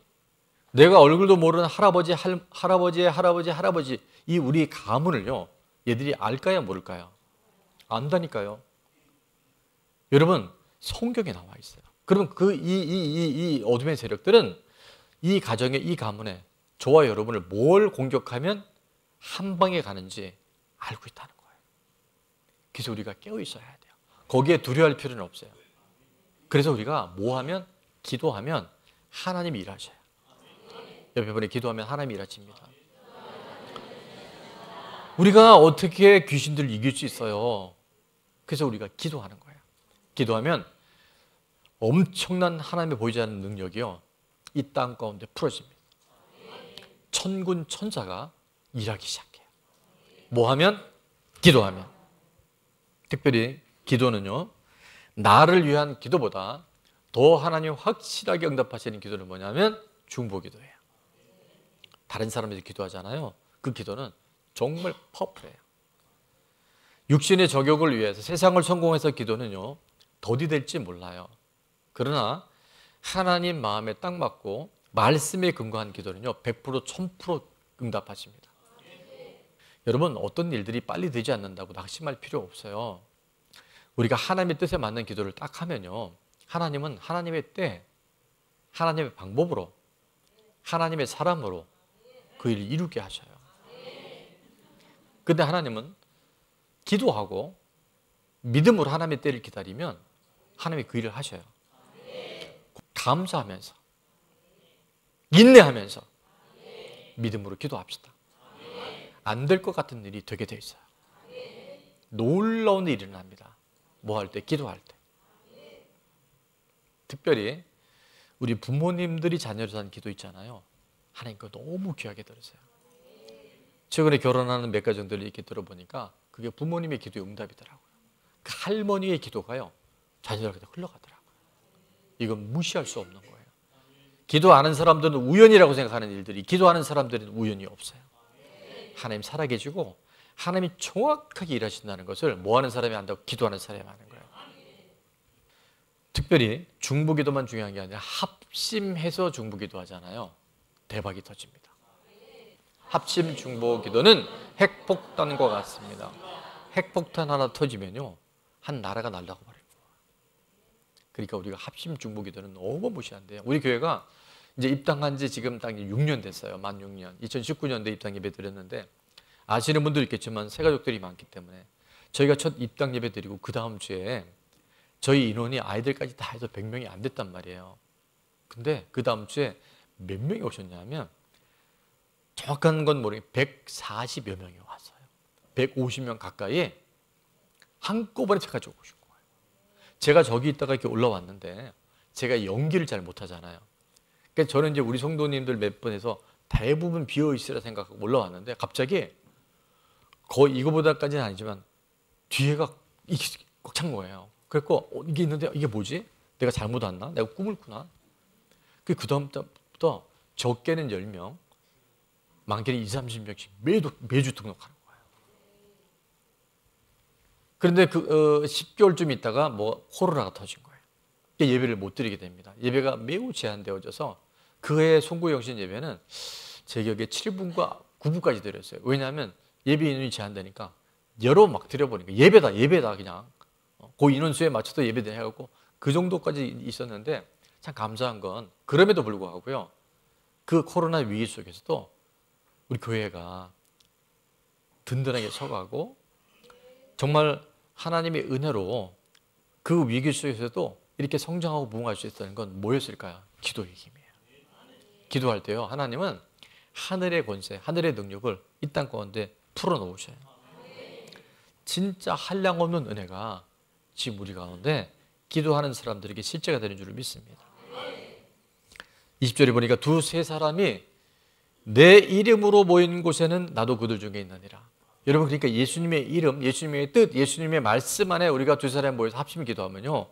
Speaker 1: 내가 얼굴도 모르는 할아버지의 할아버지, 이 우리 가문을요, 얘들이 알까요, 모를까요? 안다니까요. 여러분, 성경에 나와 있어요. 그럼 이 어둠의 세력들은 이 가정에, 이 가문에 저와 여러분을 뭘 공격하면 한 방에 가는지 알고 있다는 거예요. 그래서 우리가 깨어 있어야 돼요. 거기에 두려워할 필요는 없어요. 그래서 우리가 뭐 하면, 기도하면 하나님이 일하셔요. 옆에 분이 기도하면 하나님이 일하십니다. 우리가 어떻게 귀신들을 이길 수 있어요? 그래서 우리가 기도하는 거예요. 기도하면 엄청난 하나님의 보이지 않는 능력이요, 이 땅 가운데 풀어집니다. 천군 천사가 일하기 시작해요. 뭐 하면? 기도하면. 특별히 기도는요, 나를 위한 기도보다 더 하나님 확실하게 응답하시는 기도는 뭐냐면 중보기도예요. 다른 사람들이 기도하잖아요. 그 기도는 정말 퍼플해요. 육신의 저격을 위해서 세상을 성공해서 기도는요, 더디 될지 몰라요. 그러나 하나님 마음에 딱 맞고 말씀에 근거한 기도는요, 100% 1000% 응답하십니다. 여러분, 어떤 일들이 빨리 되지 않는다고 낙심할 필요 없어요. 우리가 하나님의 뜻에 맞는 기도를 딱 하면요, 하나님은 하나님의 때, 하나님의 방법으로, 하나님의 사람으로 그 일을 이루게 하셔요. 근데 하나님은 기도하고 믿음으로 하나님의 때를 기다리면 하나님이 그 일을 하셔요. 감사하면서, 인내하면서 믿음으로 기도합시다. 안 될 것 같은 일이 되게 돼 있어요. 놀라운 일이 일어납니다. 뭐 할 때? 기도할 때. 특별히 우리 부모님들이 자녀를 위한 기도 있잖아요. 하나님 거 너무 귀하게 들으세요. 최근에 결혼하는 몇 가정들을 이렇게 들어보니까 그게 부모님의 기도의 응답이더라고요. 그 할머니의 기도가요, 자녀들한테 흘러가더라고요. 이건 무시할 수 없는 거예요. 기도하는 사람들은 우연이라고 생각하는 일들이, 기도하는 사람들은 우연이 없어요. 하나님 살아계시고 하나님이 정확하게 일하신다는 것을 뭐 하는 사람이 안다고? 기도하는 사람이 아는 거예요. 특별히 중보기도만 중요한 게 아니라 합심해서 중보기도 하잖아요. 대박이 터집니다. 합심 중보기도는 핵폭탄과 같습니다. 핵폭탄 하나 터지면요, 한 나라가 날아가 버려요. 그러니까 우리가 합심 중보기도는 너무 무시한대요. 우리 교회가 이제 입당한 지 지금 딱 6년 됐어요. 만 6년. 2019년도에 입당 예배 드렸는데, 아시는 분도 있겠지만 새 가족들이 많기 때문에 저희가 첫 입당 예배 드리고 그 다음 주에 저희 인원이 아이들까지 다 해서 100명이 안 됐단 말이에요. 근데 그 다음 주에 몇 명이 오셨냐면, 정확한 건 모르겠는데 140여 명이 왔어요. 150명 가까이 한꺼번에 차가지고 오신 거예요. 제가 저기 있다가 이렇게 올라왔는데 제가 연기를 잘 못하잖아요. 그러니까 저는 이제 우리 성도님들 몇 번에서 대부분 비어있으라 생각하고 올라왔는데, 갑자기 거의 이거보다까지는 아니지만 뒤에가 꽉 찬 거예요. 그래서 이게 있는데 이게 뭐지? 내가 잘못 왔나? 내가 꿈을 꾸나? 그 다음부터 적게는 10명, 많게는 20, 30명씩 매주 등록하는 거예요. 그런데 10개월쯤 있다가 코로나가 터진 거예요. 예배를 못 드리게 됩니다. 예배가 매우 제한되어져서 그해 송구영신 예배는 제 기억에 7분과 9분까지 드렸어요. 왜냐하면 예배 인원이 제한되니까 여러 막 드려버리니까 예배다 그냥 그 인원수에 맞춰서 예배를 해갖고 그 정도까지 있었는데, 참 감사한 건 그럼에도 불구하고요, 그 코로나 위기 속에서도 우리 교회가 든든하게 서가고 정말 하나님의 은혜로 그 위기 속에서도 이렇게 성장하고 부흥할 수 있었던 건 뭐였을까요? 기도의 힘이에요. 기도할 때요, 하나님은 하늘의 권세, 하늘의 능력을 이 땅 가운데 풀어놓으셔요. 진짜 한량없는 은혜가 지금 우리 가운데 기도하는 사람들에게 실제가 되는 줄을 믿습니다. 20절에 보니까 두세 사람이 내 이름으로 모인 곳에는 나도 그들 중에 있느니라. 여러분, 그러니까 예수님의 이름, 예수님의 뜻, 예수님의 말씀 안에 우리가 두 사람 모여서 합심 기도하면요,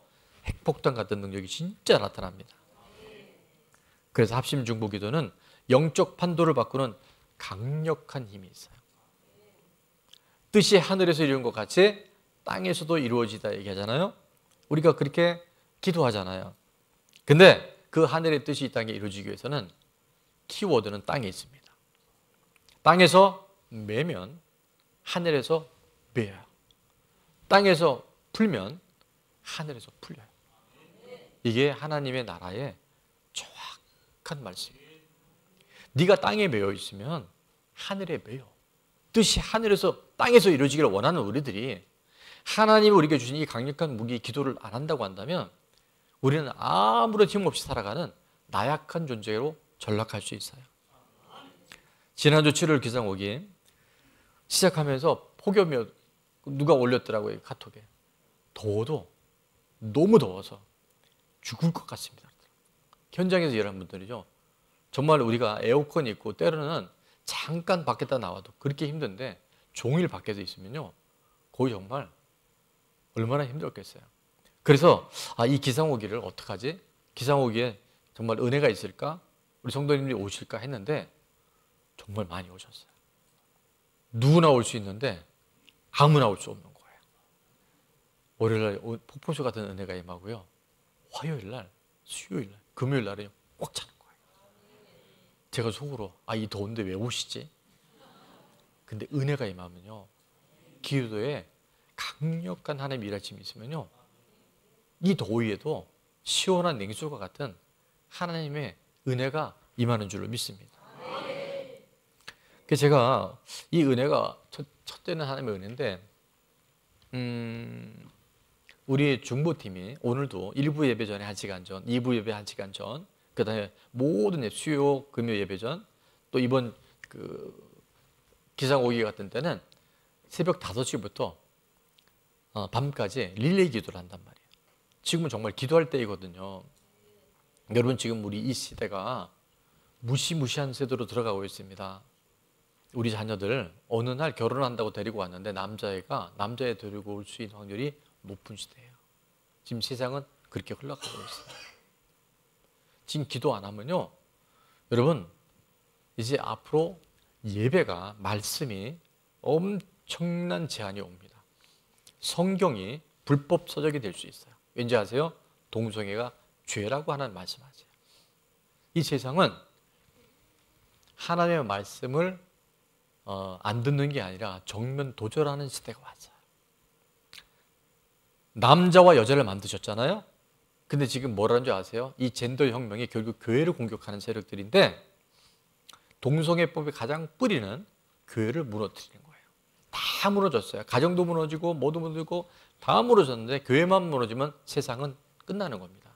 Speaker 1: 핵폭탄 같은 능력이 진짜 나타납니다. 그래서 합심 중보 기도는 영적 판도를 바꾸는 강력한 힘이 있어요. 뜻이 하늘에서 이루어진 것 같이 땅에서도 이루어지다 얘기하잖아요. 우리가 그렇게 기도하잖아요. 근데 그 하늘의 뜻이 이 땅에 이루어지기 위해서는 키워드는 땅에 있습니다. 땅에서 매면 하늘에서 매요. 땅에서 풀면 하늘에서 풀려요. 이게 하나님의 나라의 정확한 말씀이에요. 네가 땅에 매여 있으면 하늘에 매여. 뜻이 하늘에서 땅에서 이루어지기를 원하는 우리들이 하나님이 우리에게 주신 이 강력한 무기 기도를 안 한다고 한다면 우리는 아무런 힘없이 살아가는 나약한 존재로 전락할 수 있어요. 지난주 7월 기상오기 시작하면서 폭염이 누가 올렸더라고요, 카톡에. 더워도 너무 더워서 죽을 것 같습니다. 현장에서 일하는 분들이죠. 정말 우리가 에어컨이 있고 때로는 잠깐 밖에다 나와도 그렇게 힘든데 종일 밖에서 있으면요, 거의 정말 얼마나 힘들었겠어요. 그래서 이 기상오기를 어떡하지? 기상오기에 정말 은혜가 있을까? 우리 성도님들이 오실까 했는데 정말 많이 오셨어요. 누구나 올 수 있는데 아무나 올 수 없는 거예요. 월요일날 폭포수 같은 은혜가 임하고요. 화요일날, 수요일날, 금요일날은 꽉 차는 거예요. 제가 속으로 이 더운데 왜 오시지? 근데 은혜가 임하면요, 기도에 강력한 하나님의 일하심이 있으면요, 이 더위에도 시원한 냉수가 같은 하나님의 은혜가 임하는 줄로 믿습니다. 그래서 제가 이 은혜가 첫째는 하나님의 은혜인데, 우리 중보팀이 오늘도 1부 예배 전에 1시간 전, 2부 예배 1시간 전, 그 다음에 모든 수요, 금요 예배 전, 또 이번 기상 오기 같은 때는 새벽 5시부터 밤까지 릴레이 기도를 한단 말이에요. 지금은 정말 기도할 때이거든요. 여러분, 지금 우리 이 시대가 무시무시한 세대로 들어가고 있습니다. 우리 자녀들 어느 날 결혼한다고 데리고 왔는데 남자애 데리고 올 수 있는 확률이 높은 시대예요. 지금 세상은 그렇게 흘러가고 있어요. 지금 기도 안 하면요, 여러분, 이제 앞으로 예배가, 말씀이 엄청난 제한이 옵니다. 성경이 불법 서적이 될 수 있어요. 왠지 아세요? 동성애가 죄라고 하는 말씀하세요. 이 세상은 하나님의 말씀을 안 듣는 게 아니라 정면 도절하는 시대가 왔어요. 남자와 여자를 만드셨잖아요. 근데 지금 뭐라는 줄 아세요? 이 젠더 혁명이 결국 교회를 공격하는 세력들인데, 동성애법의 가장 뿌리는 교회를 무너뜨리는 거예요. 다 무너졌어요. 가정도 무너지고 뭐도 무너지고 다 무너졌는데, 교회만 무너지면 세상은 끝나는 겁니다.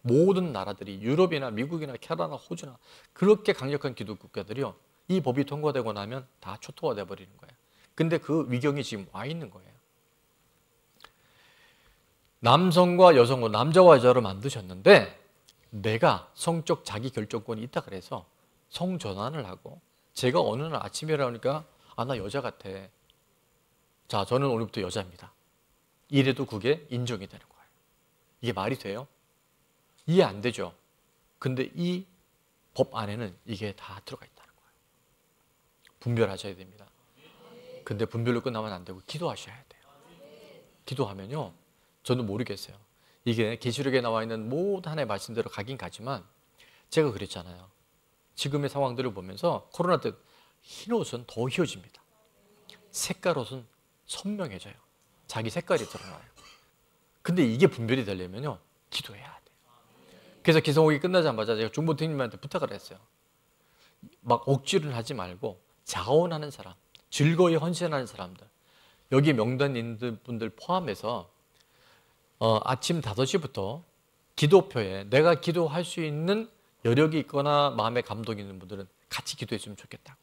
Speaker 1: 모든 나라들이, 유럽이나 미국이나 캐나다, 호주나 그렇게 강력한 기독 국가들이요, 이 법이 통과되고 나면 다 초토화돼 버리는 거예요. 근데 그 위경이 지금 와 있는 거예요. 남성과 여성과 남자와 여자로 만드셨는데, 내가 성적 자기 결정권이 있다 그래서 성전환을 하고, 제가 어느 날 아침에 일어나니까 나 여자 같아. 자, 저는 오늘부터 여자입니다. 이래도 그게 인정이 되는 거예요. 이게 말이 돼요? 이해 안 되죠? 근데 이 법 안에는 이게 다 들어가 있다는 거예요. 분별하셔야 됩니다. 근데 분별로 끝나면 안 되고 기도하셔야 돼요. 기도하면요, 저는 모르겠어요. 이게 계시록에 나와 있는 모든 하나의 말씀대로 가긴 가지만, 제가 그랬잖아요. 지금의 상황들을 보면서 코로나 때 흰 옷은 더 휘어집니다. 색깔 옷은 선명해져요. 자기 색깔이 드러나요. 근데 이게 분별이 되려면요, 기도해야 돼요. 그래서 기성호기 끝나자마자 제가 중보팀님한테 부탁을 했어요. 막 억지를 하지 말고 자원하는 사람, 즐거이 헌신하는 사람들, 여기 명단 있는 분들 포함해서 아침 5시부터 기도표에 내가 기도할 수 있는 여력이 있거나 마음에 감동이 있는 분들은 같이 기도했으면 좋겠다고.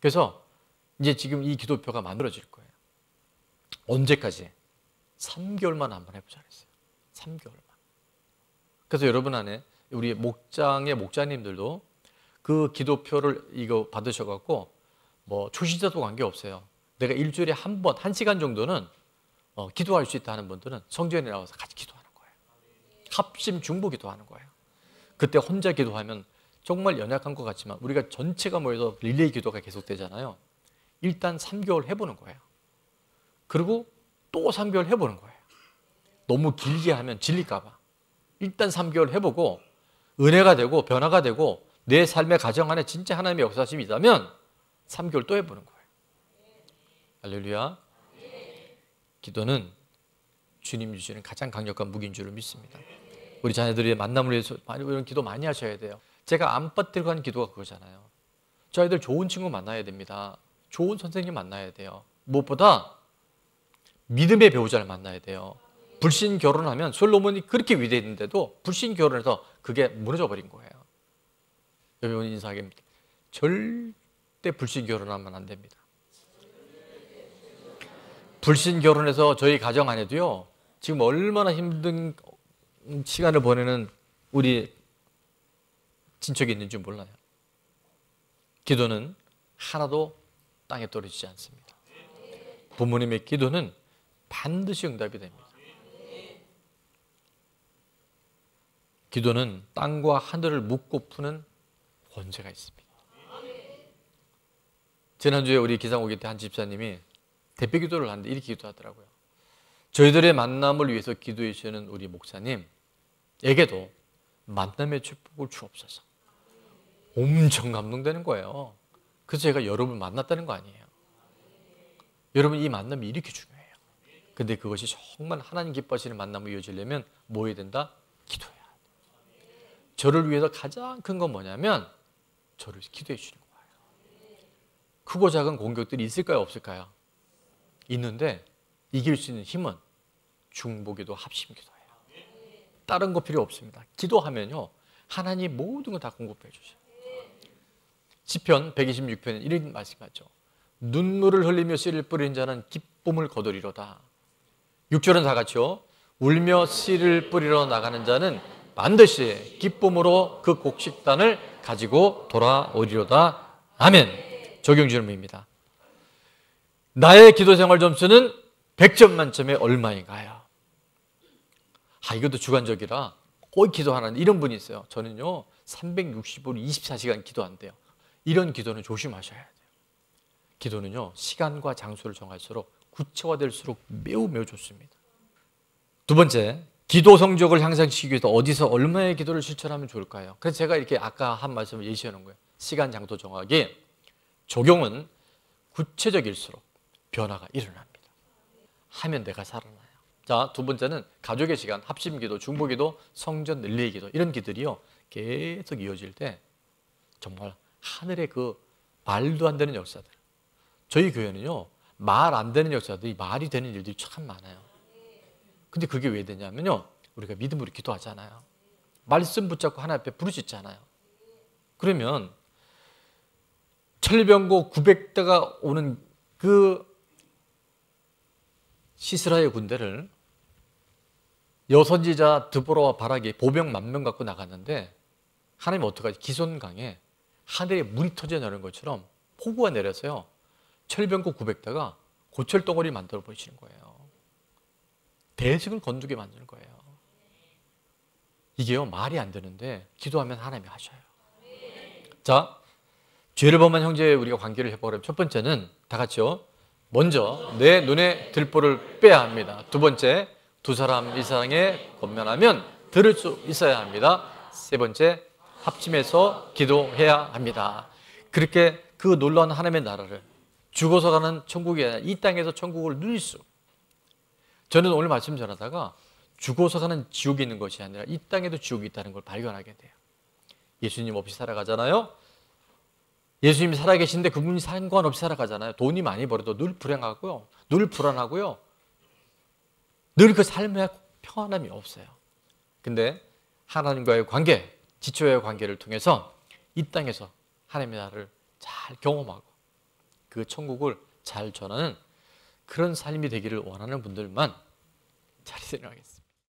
Speaker 1: 그래서 이제 지금 이 기도표가 만들어질 거예요. 언제까지? 3개월만 한번 해보자 그랬어요. 3개월만. 그래서 여러분 안에 우리 목장의 목자님들도 그 기도표를 이거 받으셔갖고, 뭐 초신자도 관계없어요. 내가 일주일에 한 번, 1시간 정도는 기도할 수 있다 하는 분들은 성전에 나와서 같이 기도하는 거예요. 합심 중보 기도하는 거예요. 그때 혼자 기도하면 정말 연약한 것 같지만 우리가 전체가 모여서 릴레이 기도가 계속되잖아요. 일단 3개월 해보는 거예요. 그리고 또 3개월 해보는 거예요. 너무 길게 하면 질릴까 봐. 일단 3개월 해보고 은혜가 되고 변화가 되고 내 삶의 가정 안에 진짜 하나님의 역사심이 있다면 3개월 또 해보는 거예요. 할렐루야. 기도는 주님 주시는 가장 강력한 무기인 줄을 믿습니다. 우리 자녀들의 만남을 위해서 이런 기도 많이 하셔야 돼요. 제가 안 빠뜨리고 하는 기도가 그거잖아요. 저 아이들 좋은 친구 만나야 됩니다. 좋은 선생님 만나야 돼요. 무엇보다 믿음의 배우자를 만나야 돼요. 불신 결혼하면 솔로몬이 그렇게 위대했는데도 불신 결혼해서 그게 무너져 버린 거예요. 여러분 인사하겠습니다. 절대 불신 결혼하면 안 됩니다. 불신 결혼해서 저희 가정 안에도요, 지금 얼마나 힘든 시간을 보내는 우리 친척이 있는지 몰라요. 기도는 하나도 땅에 떨어지지 않습니다. 부모님의 기도는 반드시 응답이 됩니다. 기도는 땅과 하늘을 묶고 푸는 권세가 있습니다. 지난주에 우리 기상오기 때 한 집사님이 대표 기도를 하는데 이렇게 기도하더라고요. 저희들의 만남을 위해서 기도해 주시는 우리 목사님에게도 만남의 축복을 주옵소서. 엄청 감동되는 거예요. 그래서 제가 여러분을 만났다는 거 아니에요. 여러분, 이 만남이 이렇게 중요해요. 근데 그것이 정말 하나님 기뻐하시는 만남을 이어지려면 뭐 해야 된다? 기도해야 돼. 저를 위해서 가장 큰 건 뭐냐면 저를 기도해 주시는 거예요. 크고 작은 공격들이 있을까요? 없을까요? 있는데 이길 수 있는 힘은 중보기도, 합심기도예요. 다른 거 필요 없습니다. 기도하면요, 하나님 모든 거 다 공급해 주셔요. 시편 126편에 이런 말씀하죠. 눈물을 흘리며 씨를 뿌리는 자는 기쁨을 거두리로다. 6절은 다 같이요. 울며 씨를 뿌리러 나가는 자는 반드시 기쁨으로 그 곡식단을 가지고 돌아오리로다. 아멘. 적용 질문입니다. 나의 기도 생활 점수는 100점 만점에 얼마인가요? 이것도 주관적이라 거의 기도하는 이런 분이 있어요. 저는요 365일 24시간 기도한대요. 이런 기도는 조심하셔야 돼요. 기도는요 시간과 장소를 정할수록 구체화될수록 매우 좋습니다. 두 번째, 기도 성적을 향상시키기 위해서 어디서 얼마의 기도를 실천하면 좋을까요? 그래서 제가 이렇게 아까 한 말씀을 예시해 놓은 거예요. 시간, 장소 정하기. 적용은 구체적일수록 변화가 일어납니다. 하면 내가 살아나요. 자, 두 번째는 가족의 시간, 합심기도, 중보기도, 성전 늘리기 기도, 이런 기들이요 계속 이어질 때 정말 하늘의 그 말도 안 되는 역사들. 저희 교회는요 말 안 되는 역사들이 말이 되는 일들이 참 많아요. 근데 그게 왜 되냐면요, 우리가 믿음으로 기도하잖아요. 말씀 붙잡고 하나님 앞에 부르짖잖아요. 그러면 철병고 900대가 오는 그 시스라의 군대를 여선지자 드보라와 바락이 보병 10,000명 갖고 나갔는데 하나님 어떡하지? 기손강에 하늘에 물이 터져 나오는 것처럼 폭우가 내려서요 철병고 900대가 고철덩어리 만들어 버리시는 거예요. 대승을 건두게 만드는 거예요. 이게요 말이 안 되는데 기도하면 하나님이 하셔요. 자, 죄를 범한 형제의 우리가 관계를 해보려면 첫 번째는 다 같이요. 먼저 내 눈에 들보를 빼야 합니다. 두 번째, 두 사람 이상에 권면하면 들을 수 있어야 합니다. 세 번째, 합심해서 기도해야 합니다. 그렇게 그 놀라운 하나님의 나라를 죽어서 가는 천국이 아니라 이 땅에서 천국을 누릴 수. 저는 오늘 말씀 전하다가 죽어서 가는 지옥이 있는 것이 아니라 이 땅에도 지옥이 있다는 걸 발견하게 돼요. 예수님 없이 살아가잖아요. 예수님이 살아계신데 그분이 상관없이 살아가잖아요. 돈이 많이 벌어도 늘 불행하고요. 늘 불안하고요. 늘 그 삶에 평안함이 없어요. 근데 하나님과의 관계, 지초의 관계를 통해서 이 땅에서 하나님의 나라를 잘 경험하고 그 천국을 잘 전하는 그런 삶이 되기를 원하는 분들만 자리에 일어나겠습니다.